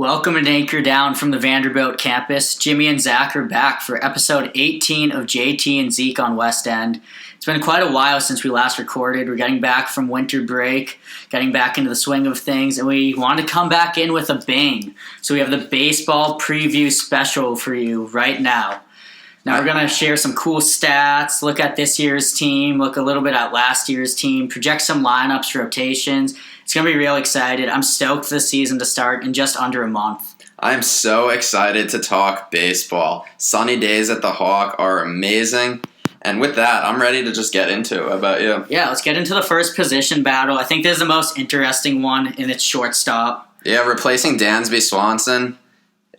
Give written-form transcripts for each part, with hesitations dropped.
Welcome and anchor down from the Vanderbilt campus. Jimmy and Zach are back for episode 18 of JT and Zeke on West End. It's been quite a while since we last recorded. We're getting back from winter break, getting back into the swing of things, and we want to come back in with a bang. So we have the baseball preview special for you right now. Now we're going to share some cool stats, look at this year's team, look a little bit at last year's team, project some lineups, rotations. It's going to be real excited. I'm stoked for the season to start in just under a month. I'm so excited to talk baseball. Sunny days at the Hawk are amazing. And with that, I'm ready to just get into it. How about you? Yeah, let's get into the first position battle. I think this is the most interesting one, and it's shortstop. Yeah, replacing Dansby Swanson.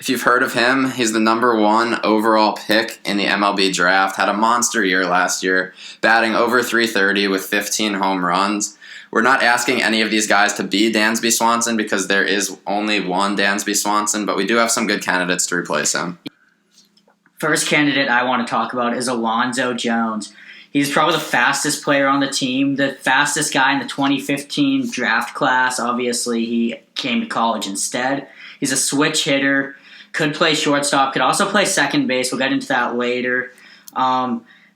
If you've heard of him, he's the number 1 overall pick in the MLB draft. Had a monster year last year, batting over .330 with 15 home runs. We're not asking any of these guys to be Dansby Swanson because there is only one Dansby Swanson, but we do have some good candidates to replace him. First candidate I want to talk about is Alonzo Jones. He's probably the fastest player on the team, the fastest guy in the 2015 draft class. Obviously, he came to college instead. He's a switch hitter, could play shortstop, could also play second base. We'll get into that later.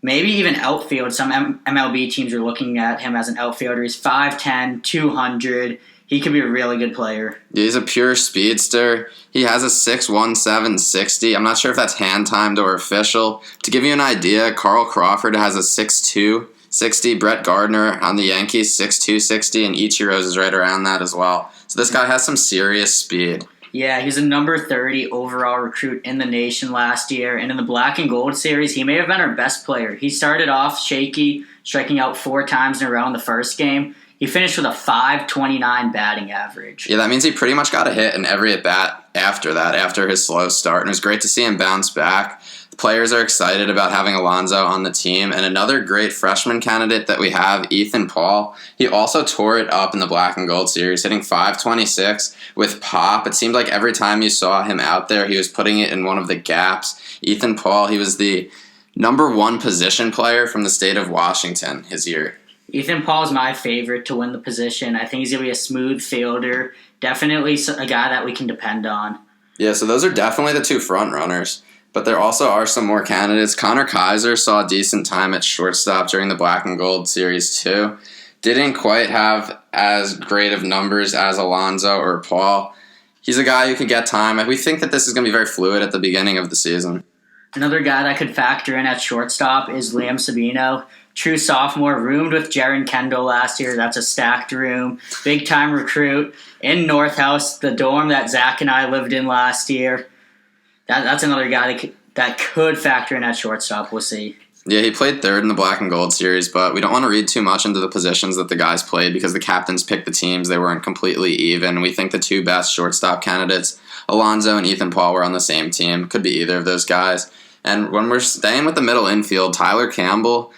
Maybe even outfield. Some MLB teams are looking at him as an outfielder. He's 5'10", 200. He could be a really good player. He's a pure speedster. He has a 6'17", 60. I'm not sure if that's hand-timed or official. To give you an idea, Carl Crawford has a 6'2", 60. Brett Gardner on the Yankees, 6'2", 60. And Ichiro's is right around that as well. So this guy has some serious speed. Yeah, he's a number 30 overall recruit in the nation last year. And in the Black and Gold series, he may have been our best player. He started off shaky, striking out 4 times in a row in the first game. He finished with a .529 batting average. Yeah, that means he pretty much got a hit in every at-bat after that, after his slow start. And it was great to see him bounce back. The players are excited about having Alonzo on the team. And another great freshman candidate that we have, Ethan Paul. He also tore it up in the Black and Gold series, hitting .526 with pop. It seemed like every time you saw him out there, he was putting it in one of the gaps. Ethan Paul, he was the number 1 position player from the state of Washington his year. Ethan Paul is my favorite to win the position. I think he's going to be a smooth fielder. Definitely a guy that we can depend on. Yeah, so those are definitely the 2 front runners. But there also are some more candidates. Connor Kaiser saw a decent time at shortstop during the Black and Gold series too. Didn't quite have as great of numbers as Alonzo or Paul. He's a guy who could get time. We think that this is going to be very fluid at the beginning of the season. Another guy that could factor in at shortstop is Liam Sabino. True sophomore, roomed with Jaron Kendall last year. That's a stacked room. Big-time recruit in North House, the dorm that Zach and I lived in last year. That's another guy that could factor in at shortstop. We'll see. Yeah, he played third in the Black and Gold series, but we don't want to read too much into the positions that the guys played because the captains picked the teams. They weren't completely even. We think the 2 best shortstop candidates, Alonzo and Ethan Paul, were on the same team. Could be either of those guys. And when we're staying with the middle infield, Tyler Campbell,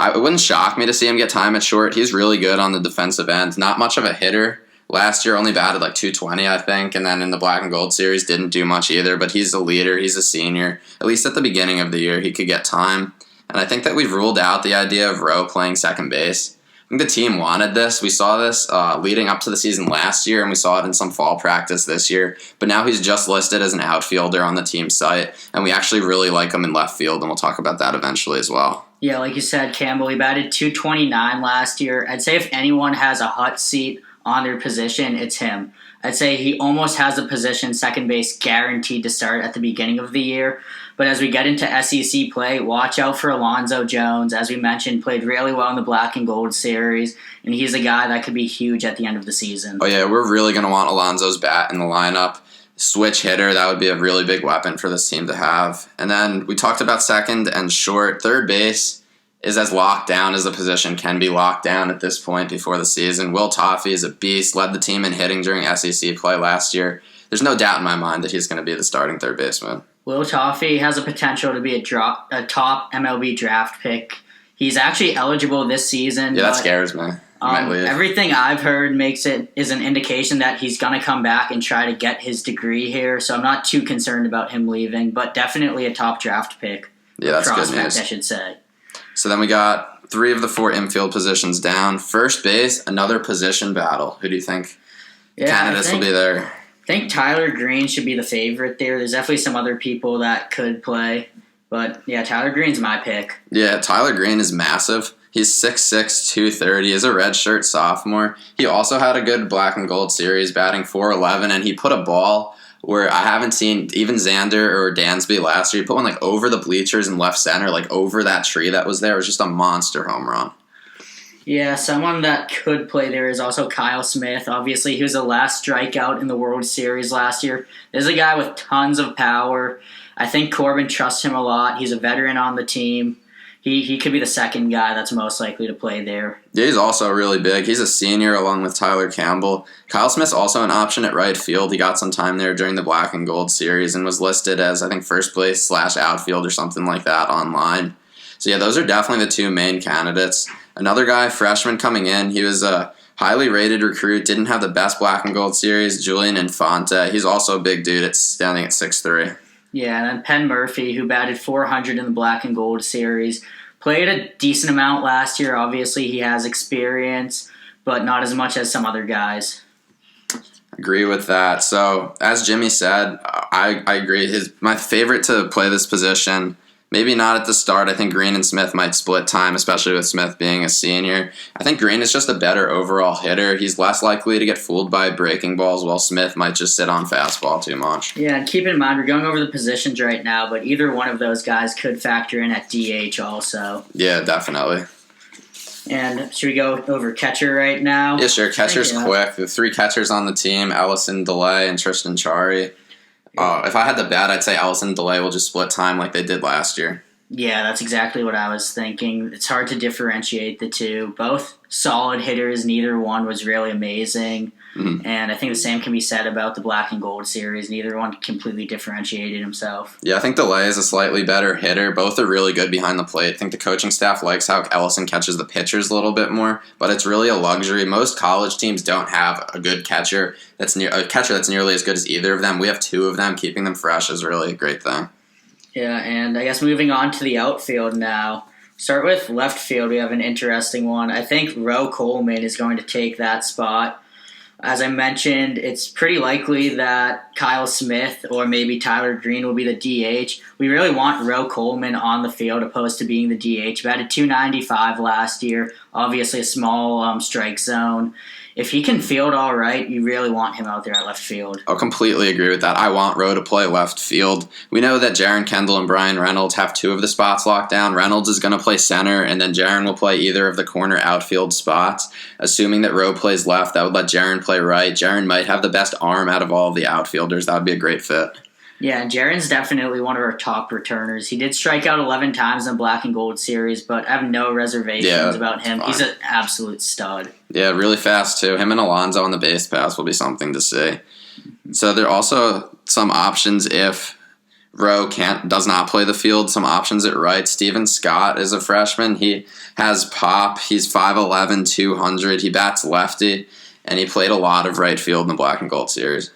it wouldn't shock me to see him get time at short. He's really good on the defensive end. Not much of a hitter. Last year only batted like .220, I think, and then in the Black and Gold series didn't do much either, but he's a leader. He's a senior. At least at the beginning of the year, he could get time. And I think that we've ruled out the idea of Rowe playing second base. I think the team wanted this. We saw this leading up to the season last year, and we saw it in some fall practice this year. But now he's just listed as an outfielder on the team site, and we actually really like him in left field, and we'll talk about that eventually as well. Yeah, like you said, Campbell, he batted .229 last year. I'd say if anyone has a hot seat on their position, it's him. I'd say he almost has the position second base guaranteed to start at the beginning of the year. But as we get into SEC play, watch out for Alonzo Jones. As we mentioned, played really well in the Black and Gold series, and he's a guy that could be huge at the end of the season. Oh yeah, we're really going to want Alonzo's bat in the lineup. Switch hitter, that would be a really big weapon for this team to have. And then we talked about second and short. Third base is as locked down as the position can be locked down at this point before the season. Will Toffey is a beast, led the team in hitting during SEC play last year. There's no doubt in my mind that he's going to be the starting third baseman. Will Toffey has a potential to be a top MLB draft pick. He's actually eligible this season. Yeah, that scares me. Everything I've heard is an indication that he's going to come back and try to get his degree here, so I'm not too concerned about him leaving, but definitely a top draft pick. Yeah, that's good news. I should say. So then we got 3 of the 4 infield positions down. First base, another position battle. Who do you think candidates will be there? think Tyler Green should be the favorite there. There's definitely some other people that could play. But, yeah, Tyler Green's my pick. Yeah, Tyler Green is massive. He's 6'6", 230. He's a redshirt sophomore. He also had a good black and gold series, batting .411, and he put a ball where I haven't seen even Xander or Dansby last year. He put one like over the bleachers in left center, like over that tree that was there. It was just a monster home run. Yeah, someone that could play there is also Kyle Smith. Obviously, he was the last strikeout in the World Series last year. There's a guy with tons of power. I think Corbin trusts him a lot. He's a veteran on the team. He could be the second guy that's most likely to play there. Yeah, he's also really big. He's a senior along with Tyler Campbell. Kyle Smith's also an option at right field. He got some time there during the black and gold series and was listed as, I think, first place / outfield or something like that online. So, yeah, those are definitely the two main candidates. Another guy, freshman coming in, he was a highly rated recruit, didn't have the best black and gold series, Julian Infante. He's also a big dude, standing at 6'3". Yeah, and then Penn Murphy, who batted .400 in the black and gold series, played a decent amount last year. Obviously, he has experience, but not as much as some other guys. Agree with that. So, as Jimmy said, I agree. My favorite to play this position, maybe not at the start. I think Green and Smith might split time, especially with Smith being a senior. I think Green is just a better overall hitter. He's less likely to get fooled by breaking balls, while Smith might just sit on fastball too much. Yeah, and keep in mind, we're going over the positions right now, but either one of those guys could factor in at DH also. Yeah, definitely. And should we go over catcher right now? Yeah, sure. Catcher's quick. The three catchers on the team, Ellison, DeLay, and Tristan Chari. If I had to bet, I'd say Ellison and DeLay will just split time like they did last year. Yeah, that's exactly what I was thinking. It's hard to differentiate the two. Both solid hitters. Neither one was really amazing. Mm-hmm. And I think the same can be said about the black and gold series. Neither one completely differentiated himself. Yeah, I think DeLay is a slightly better hitter. Both are really good behind the plate. I think the coaching staff likes how Ellison catches the pitchers a little bit more, but it's really a luxury. Most college teams don't have a good catcher that's nearly as good as either of them. We have two of them. Keeping them fresh is really a great thing. Yeah, and I guess moving on to the outfield now. Start with left field. We have an interesting one. I think Roe Coleman is going to take that spot. As I mentioned, it's pretty likely that Kyle Smith or maybe Tyler Green will be the DH. We really want Roe Coleman on the field opposed to being the DH. Batted .295 last year. Obviously a small strike zone. If he can field all right, you really want him out there at left field. I'll completely agree with that. I want Roe to play left field. We know that Jaron Kendall and Brian Reynolds have two of the spots locked down. Reynolds is going to play center, and then Jaron will play either of the corner outfield spots. Assuming that Roe plays left, that would let Jaron play right. Jaron might have the best arm out of all of the outfielders. That would be a great fit. Yeah, and Jaron's definitely one of our top returners. He did strike out 11 times in Black and Gold series, but I have no reservations about him. He's an absolute stud. Yeah, really fast too. Him and Alonso on the base pass will be something to see. So there are also some options if Roe does not play the field. Some options at right. Steven Scott is a freshman. He has pop. He's 5'11", 200. He bats lefty, and he played a lot of right field in the Black and Gold series.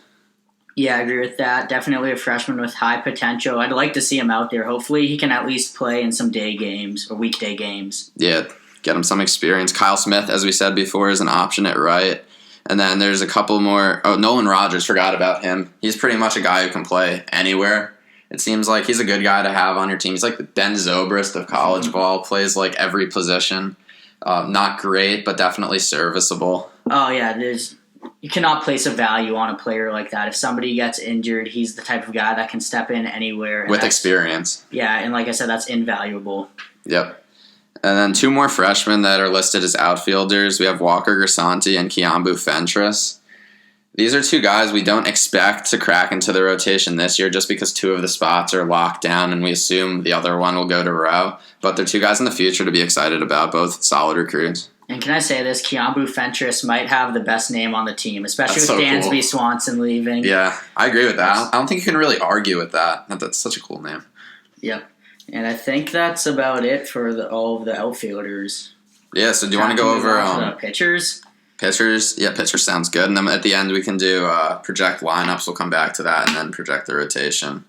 Yeah, I agree with that. Definitely a freshman with high potential. I'd like to see him out there. Hopefully he can at least play in some day games or weekday games. Yeah, get him some experience. Kyle Smith, as we said before, is an option at right. And then there's a couple more. Oh, Nolan Rogers, forgot about him. He's pretty much a guy who can play anywhere. It seems like he's a good guy to have on your team. He's like the Ben Zobrist of college ball, plays like every position. Not great, but definitely serviceable. Oh, yeah, you cannot place a value on a player like that. If somebody gets injured, he's the type of guy that can step in anywhere. With experience. Yeah, and like I said, that's invaluable. Yep. And then two more freshmen that are listed as outfielders. We have Walker Grisanti and Kiambu Fentress. These are two guys we don't expect to crack into the rotation this year just because two of the spots are locked down and we assume the other one will go to Roe. But they're two guys in the future to be excited about, both solid recruits. And can I say this? Kiambu Fentress might have the best name on the team, especially with Dansby Swanson leaving. Yeah, I agree with that. I don't think you can really argue with that. That's such a cool name. Yep. And I think that's about it for all of the outfielders. Yeah, so do you want to go over pitchers? Pitchers, yeah, pitchers sounds good. And then at the end we can do project lineups. We'll come back to that and then project the rotation.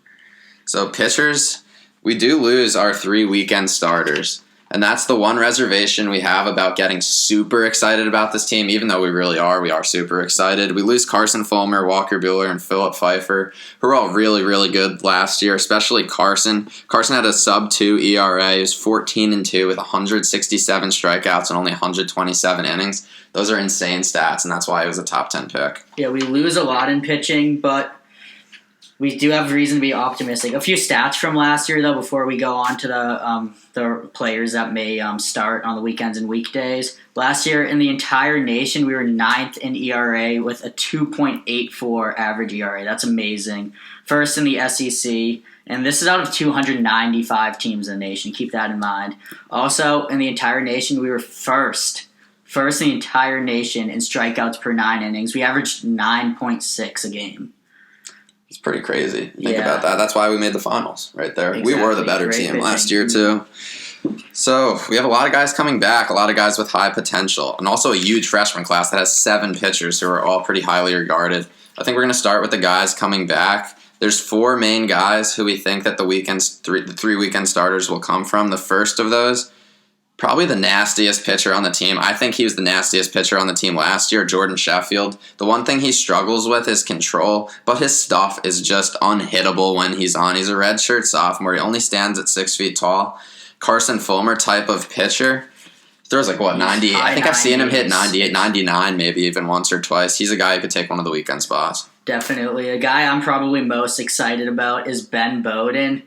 So pitchers, we do lose our 3 weekend starters. And that's the one reservation we have about getting super excited about this team, even though we are super excited. We lose Carson Fulmer, Walker Buehler, and Philip Pfeiffer, who were all really, really good last year, especially Carson. Carson had a sub-2 ERA. He was 14-2 with 167 strikeouts and only 127 innings. Those are insane stats, and that's why he was a top 10 pick. Yeah, we lose a lot in pitching, but we do have reason to be optimistic. A few stats from last year, though, before we go on to the players that may start on the weekends and weekdays. Last year, in the entire nation, we were 9th in ERA with a 2.84 average ERA. That's amazing. First in the SEC, and this is out of 295 teams in the nation. Keep that in mind. Also, in the entire nation, we were first in the entire nation in strikeouts per 9 innings. We averaged 9.6 a game. It's pretty crazy. Think about that. That's why we made the finals right there. Exactly. We were the better team last year, too. So we have a lot of guys coming back, a lot of guys with high potential, and also a huge freshman class that has 7 pitchers who are all pretty highly regarded. I think we're going to start with the guys coming back. There's 4 main guys who we think that the 3 weekend starters will come from. The first of those, probably the nastiest pitcher on the team. I think he was the nastiest pitcher on the team last year, Jordan Sheffield. The one thing he struggles with is control, but his stuff is just unhittable when he's on. He's a redshirt sophomore. He only stands at 6 feet tall. Carson Fulmer type of pitcher. Throws 98. I think I've seen him hit 98, 99 maybe even once or twice. He's a guy who could take one of the weekend spots. Definitely. A guy I'm probably most excited about is Ben Bowden.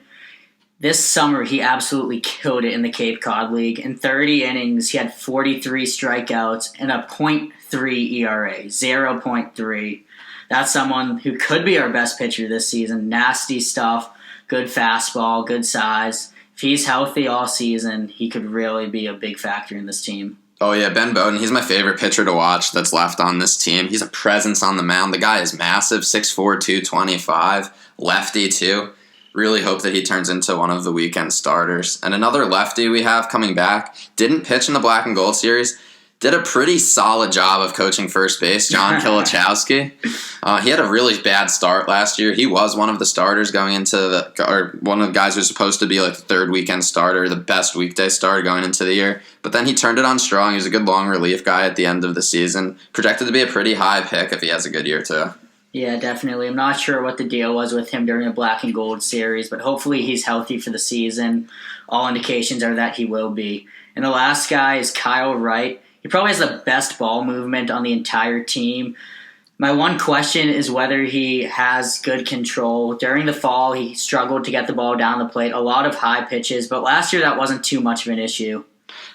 This summer, he absolutely killed it in the Cape Cod League. In 30 innings, he had 43 strikeouts and a .3 ERA, 0.3. That's someone who could be our best pitcher this season. Nasty stuff, good fastball, good size. If he's healthy all season, he could really be a big factor in this team. Oh, yeah, Ben Bowden, he's my favorite pitcher to watch that's left on this team. He's a presence on the mound. The guy is massive, 6'4", 225, lefty too. Really hope that he turns into one of the weekend starters. And another lefty we have coming back, didn't pitch in the Black and Gold series, did a pretty solid job of coaching first base, John Kilichowski. He had a really bad start last year. He was one of the starters going into one of the guys who was supposed to be the 3rd weekend starter, the best weekday starter going into the year. But then he turned it on strong. He was a good long relief guy at the end of the season. Projected to be a pretty high pick if he has a good year too. Yeah, definitely. I'm not sure what the deal was with him during the Black and Gold series, but hopefully he's healthy for the season. All indications are that he will be. And the last guy is Kyle Wright. He probably has the best ball movement on the entire team. My one question is whether he has good control. During the fall, he struggled to get the ball down the plate. A lot of high pitches, but last year that wasn't too much of an issue.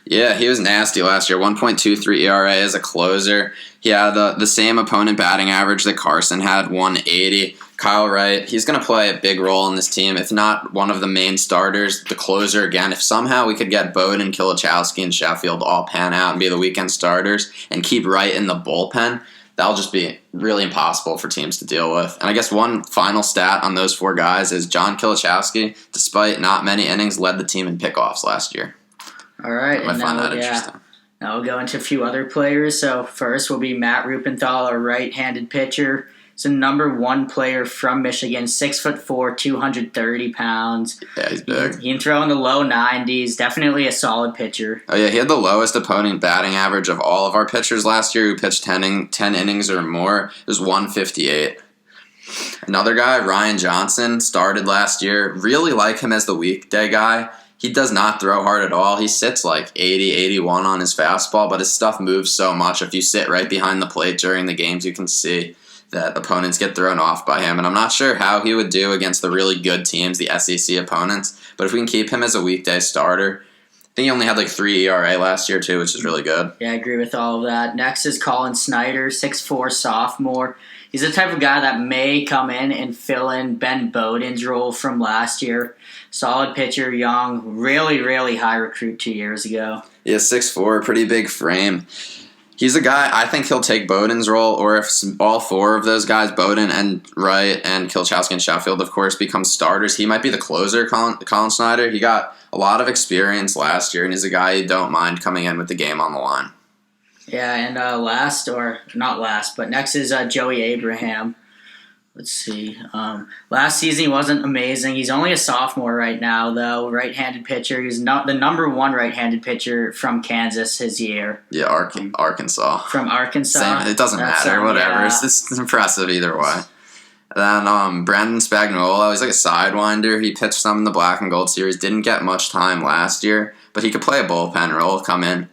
Yeah, he was nasty last year. 1.23 ERA as a closer. He had the same opponent batting average that Carson had, 180. Kyle Wright, he's going to play a big role in this team. If not one of the main starters, the closer again. If somehow we could get Bowden, Kilichowski, and Sheffield all pan out and be the weekend starters and keep Wright in the bullpen, that'll just be really impossible for teams to deal with. And I guess one final stat on those 4 guys is John Kilichowski, despite not many innings, led the team in pickoffs last year. All right. I find that interesting. Now we'll go into a few other players. So first will be Matt Rupenthal, a right-handed pitcher. He's a number 1 player from Michigan, 6'4", 230 pounds. Yeah, he's big. He can throw in the low 90s. Definitely a solid pitcher. Oh, yeah, he had the lowest opponent batting average of all of our pitchers last year who pitched 10 innings or more. It was 158. Another guy, Ryan Johnson, started last year. Really like him as the weekday guy. He does not throw hard at all. He sits 80, 81 on his fastball, but his stuff moves so much. If you sit right behind the plate during the games, you can see that opponents get thrown off by him. And I'm not sure how he would do against the really good teams, the SEC opponents. But if we can keep him as a weekday starter, I think he only had 3 ERA last year too, which is really good. Yeah, I agree with all of that. Next is Colin Snyder, 6'4", sophomore. He's the type of guy that may come in and fill in Ben Bowden's role from last year. Solid pitcher, young, really, really high recruit 2 years ago. Yeah, 6'4", pretty big frame. He's a guy, I think he'll take Bowden's role, or if all 4 of those guys, Bowden and Wright and Kilichowski and Sheffield, of course, become starters, he might be the closer, Colin Snyder. He got a lot of experience last year, and he's a guy you don't mind coming in with the game on the line. Yeah, and next is Joey Abraham. Let's see. Last season he wasn't amazing. He's only a sophomore right now, though. Right-handed pitcher. He's not the number one right-handed pitcher from Kansas his year. Yeah, Arkansas. From Arkansas. Same. It doesn't matter. Whatever. Yeah. It's impressive either way. Then Brandon Spagnuolo, he's like a sidewinder. He pitched some in the Black and Gold series. Didn't get much time last year, but he could play a bullpen role. Come in,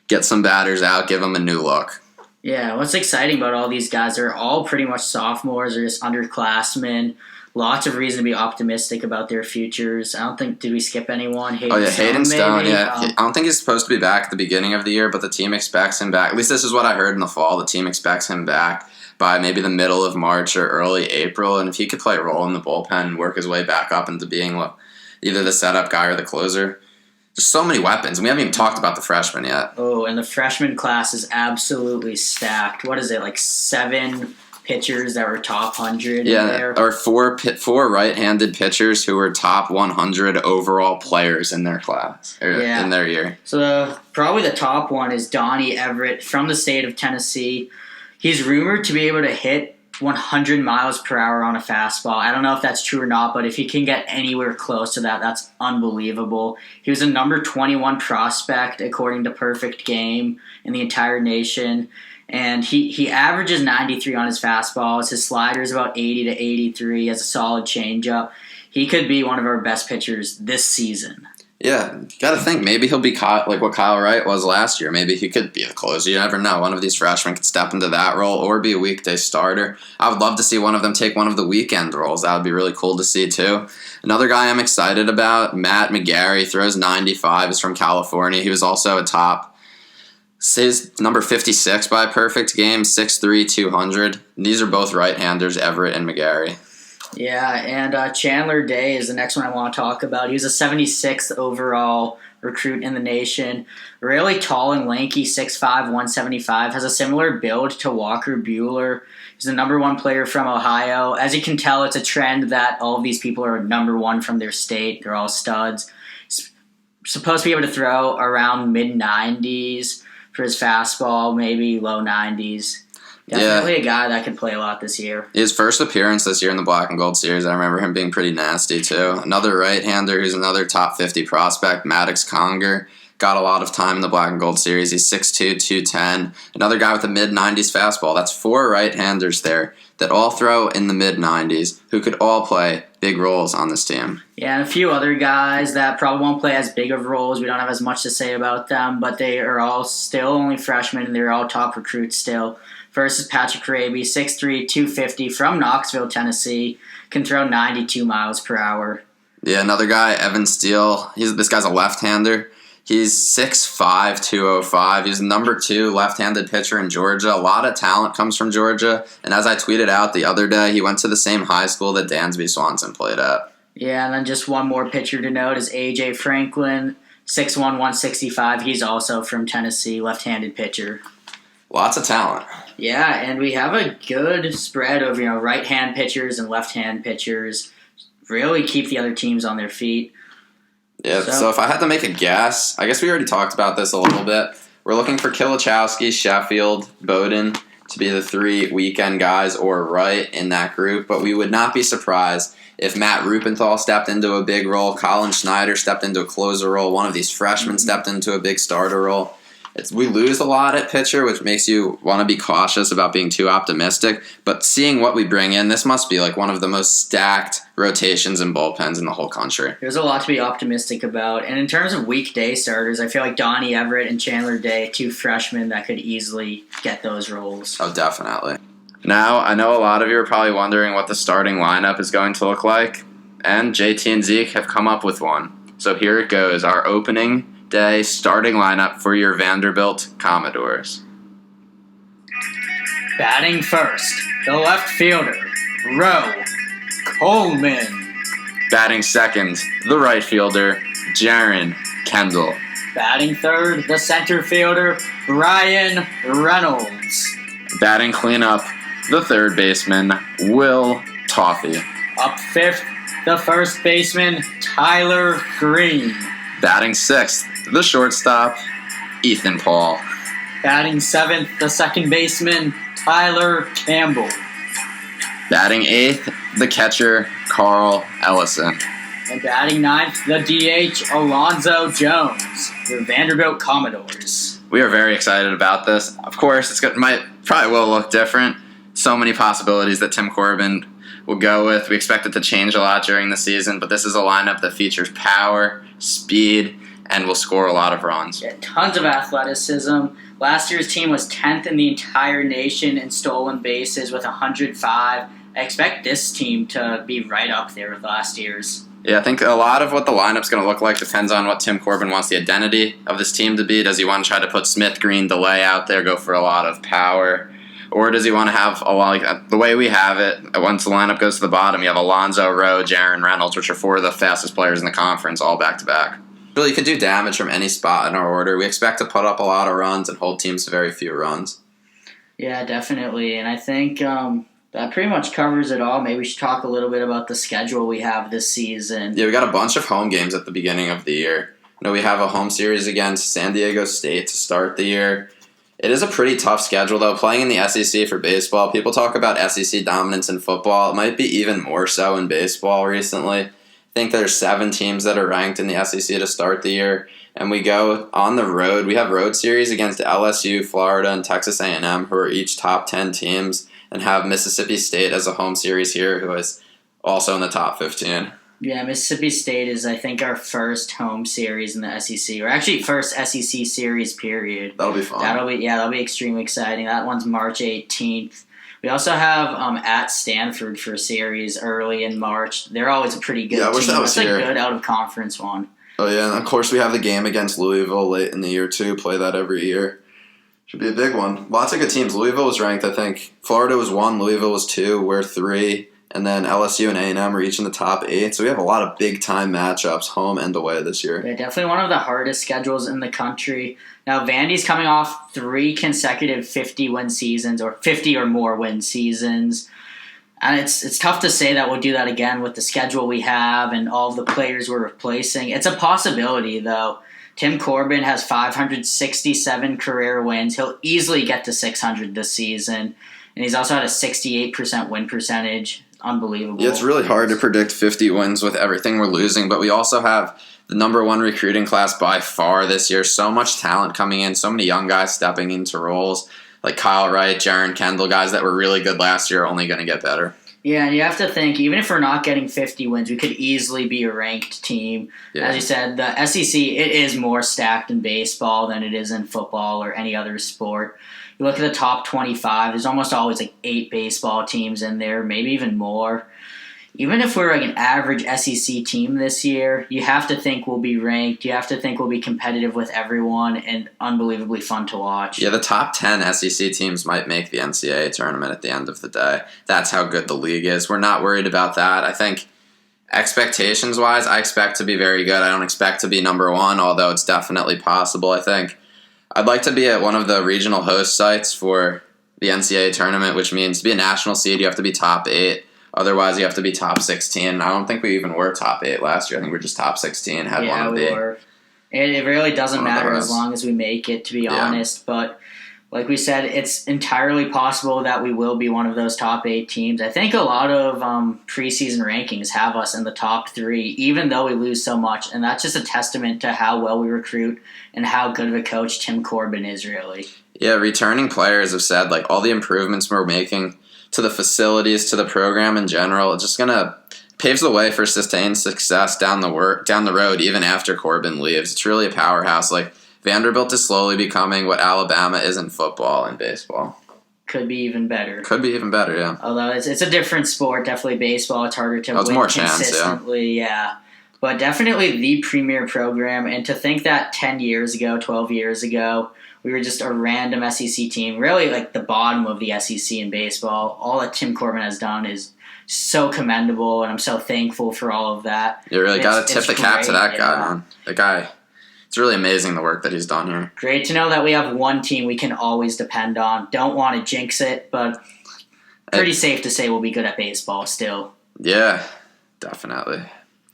get some batters out, give them a new look. Yeah, what's exciting about all these guys, they're all pretty much sophomores or just underclassmen. Lots of reason to be optimistic about their futures. I don't think, did we skip anyone? Hayden Stone, maybe? yeah. I don't think he's supposed to be back at the beginning of the year, but the team expects him back. At least this is what I heard in the fall. The team expects him back by maybe the middle of March or early April, and if he could play a role in the bullpen and work his way back up into being either the setup guy or the closer. There's so many weapons. We haven't even talked about the freshmen yet. Oh, and the freshman class is absolutely stacked. What is it, like 7 pitchers that were top 100 in there? Or four right-handed pitchers who were top 100 overall players in their class, in their year. So probably the top one is Donnie Everett from the state of Tennessee. He's rumored to be able to hit 100 miles per hour on a fastball. I don't know if that's true or not, but if he can get anywhere close to that, that's unbelievable. He was a number 21 prospect according to Perfect Game in the entire nation, and he averages 93 on his fastballs. His slider is about 80 to 83. He has a solid changeup. He could be one of our best pitchers this season. Yeah, you got to think. Maybe he'll be like what Kyle Wright was last year. Maybe he could be the closer. You never know. One of these freshmen could step into that role or be a weekday starter. I would love to see one of them take one of the weekend roles. That would be really cool to see, too. Another guy I'm excited about, Matt McGarry, throws 95, is from California. He was also a top. His number 56 by Perfect Game, 6'3", 200. These are both right-handers, Everett and McGarry. Yeah, and Chandler Day is the next one I want to talk about. He was a 76th overall recruit in the nation. Really tall and lanky, 6'5", 175. Has a similar build to Walker Buehler. He's the number one player from Ohio. As you can tell, it's a trend that all of these people are number one from their state. They're all studs. He's supposed to be able to throw around mid-90s for his fastball, maybe low 90s. Definitely a guy that could play a lot this year. His first appearance this year in the Black and Gold series, I remember him being pretty nasty, too. Another right-hander who's another top 50 prospect, Maddox Conger. Got a lot of time in the Black and Gold series. He's 6'2", 210. Another guy with a mid-90s fastball. That's 4 right-handers there that all throw in the mid-90s who could all play big roles on this team. Yeah, and a few other guys that probably won't play as big of roles. We don't have as much to say about them, but they are all still only freshmen, and they're all top recruits still. First is Patrick Raby, 6'3", 250, from Knoxville, Tennessee. Can throw 92 miles per hour. Yeah, another guy, Evan Steele. This guy's a left-hander. He's 6'5", 205. He's number 2 left-handed pitcher in Georgia. A lot of talent comes from Georgia. And as I tweeted out the other day, he went to the same high school that Dansby Swanson played at. Yeah, and then just one more pitcher to note is A.J. Franklin, 6'1", 165. He's also from Tennessee, left-handed pitcher. Lots of talent. Yeah, and we have a good spread of right-hand pitchers and left-hand pitchers. Really keep the other teams on their feet. Yeah, so if I had to make a guess, I guess we already talked about this a little bit. We're looking for Kilichowski, Sheffield, Bowden to be the 3 weekend guys or right in that group, but we would not be surprised if Matt Rupenthal stepped into a big role, Colin Schneider stepped into a closer role, one of these freshmen stepped into a big starter role. We lose a lot at pitcher, which makes you want to be cautious about being too optimistic. But seeing what we bring in, this must be like one of the most stacked rotations and bullpens in the whole country. There's a lot to be optimistic about. And in terms of weekday starters, I feel like Donnie Everett and Chandler Day, 2 freshmen that could easily get those roles. Oh, definitely. Now, I know a lot of you are probably wondering what the starting lineup is going to look like. And JT and Zeke have come up with one. So here it goes, our opening day starting lineup for your Vanderbilt Commodores. Batting first, the left fielder, Roe Coleman. Batting second, the right fielder, Jaron Kendall. Batting third, the center fielder, Ryan Reynolds. Batting cleanup, the third baseman, Will Toffee. Up fifth, the first baseman, Tyler Green. Batting sixth, the shortstop, Ethan Paul. Batting seventh, the second baseman, Tyler Campbell. Batting eighth, the catcher, Carl Ellison. And batting ninth, the DH, Alonzo Jones, the Vanderbilt Commodores. We are very excited about this. Of course, probably will look different. So many possibilities that Tim Corbin will go with. We expect it to change a lot during the season, but this is a lineup that features power, speed, and will score a lot of runs. Yeah, tons of athleticism. Last year's team was 10th in the entire nation in stolen bases with 105. I expect this team to be right up there with last year's. Yeah, I think a lot of what the lineup's going to look like depends on what Tim Corbin wants the identity of this team to be. Does he want to try to put Smith, Green, DeLay out there, go for a lot of power? Or does he want to have a lot like the way we have it? Once the lineup goes to the bottom, you have Alonzo, Rowe, Jaron Reynolds, which are four of the fastest players in the conference, all back-to-back. Really, you could do damage from any spot in our order. We expect to put up a lot of runs and hold teams to very few runs. Yeah, definitely. And I think that pretty much covers it all. Maybe we should talk a little bit about the schedule we have this season. Yeah, we got a bunch of home games at the beginning of the year. We have a home series against San Diego State to start the year. It is a pretty tough schedule, though. Playing in the SEC for baseball, people talk about SEC dominance in football. It might be even more so in baseball recently. I think there's 7 teams that are ranked in the SEC to start the year. And we go on the road. We have road series against LSU, Florida, and Texas A&M, who are each top 10 teams, and have Mississippi State as a home series here, who is also in the top 15. Yeah, Mississippi State is, I think, our first home series in the SEC, or actually first SEC series, period. That'll be fun. That'll be extremely exciting. That one's March 18th. We also have at Stanford for a series early in March. They're always a pretty good team. I wish that was here. That's a good out-of-conference one. Oh, yeah, and of course we have the game against Louisville late in the year, too. Play that every year. Should be a big one. Lots of good teams. Louisville was ranked, I think. Florida was 1, Louisville was 2, we're 3. And then LSU and A&M are each in the top 8. So we have a lot of big-time matchups, home and away this year. Yeah, definitely one of the hardest schedules in the country. Now, Vandy's coming off 3 consecutive 50-win seasons, or 50 or more win seasons. And it's tough to say that we'll do that again with the schedule we have and all of the players we're replacing. It's a possibility, though. Tim Corbin has 567 career wins. He'll easily get to 600 this season. And he's also had a 68% win percentage. Unbelievable. Yeah, it's really hard to predict 50 wins with everything we're losing, but we also have the number 1 recruiting class by far this year. So much talent coming in, so many young guys stepping into roles like Kyle Wright, Jaron Kendall, guys that were really good last year are only going to get better. Yeah, and you have to think, even if we're not getting 50 wins, we could easily be a ranked team. Yeah. As you said, the SEC, it is more stacked in baseball than it is in football or any other sport. You look at the top 25, there's almost always like 8 baseball teams in there, maybe even more. Even if we're like an average SEC team this year, you have to think we'll be ranked. You have to think we'll be competitive with everyone and unbelievably fun to watch. Yeah, the top 10 SEC teams might make the NCAA tournament at the end of the day. That's how good the league is. We're not worried about that. I think expectations-wise, I expect to be very good. I don't expect to be number 1, although it's definitely possible, I think. I'd like to be at one of the regional host sites for the NCAA tournament, which means to be a national seed, you have to be top 8. Otherwise, you have to be top 16. I don't think we even were top 8 last year. I think we were just top 16. Yeah, we were. It really doesn't matter as long as we make it, to be honest. But like we said, it's entirely possible that we will be one of those top 8 teams. I think a lot of preseason rankings have us in the top 3, even though we lose so much. And that's just a testament to how well we recruit and how good of a coach Tim Corbin is, really. Yeah, returning players have said, like, all the improvements we're making to the facilities, to the program in general, it's just going to paves the way for sustained success down the road, even after Corbin leaves. It's really a powerhouse. Like, Vanderbilt is slowly becoming what Alabama is in football and baseball. Could be even better. Yeah. Although it's a different sport, definitely baseball. It's harder to win more consistently, yeah. But definitely the premier program. And to think that 10 years ago, 12 years ago, we were just a random SEC team, really like the bottom of the SEC in baseball. All that Tim Corbin has done is so commendable, and I'm so thankful for all of that. You really got to tip the cap to that guy, man. The guy, it's really amazing the work that he's done here. Great to know that we have one team we can always depend on. Don't want to jinx it, but pretty safe to say we'll be good at baseball still. Yeah, definitely.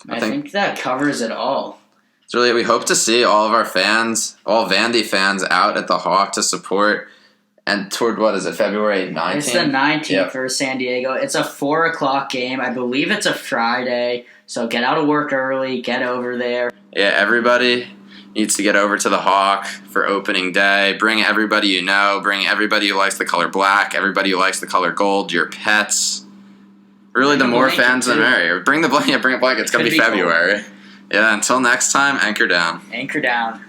I think that covers it all. It's really, we hope to see all of our fans, all Vandy fans, out at the Hawk to support And toward, what is it, February 19th? It's the 19th for San Diego. It's a 4 o'clock game. I believe it's a Friday. So get out of work early. Get over there. Yeah, everybody needs to get over to the Hawk for opening day. Bring everybody you know. Bring everybody who likes the color black. Everybody who likes the color gold. Your pets. Really, the more fans, the merrier. Bring the blanket. Bring a blanket. It's going to be February. Cold. Yeah, until next time, anchor down. Anchor down.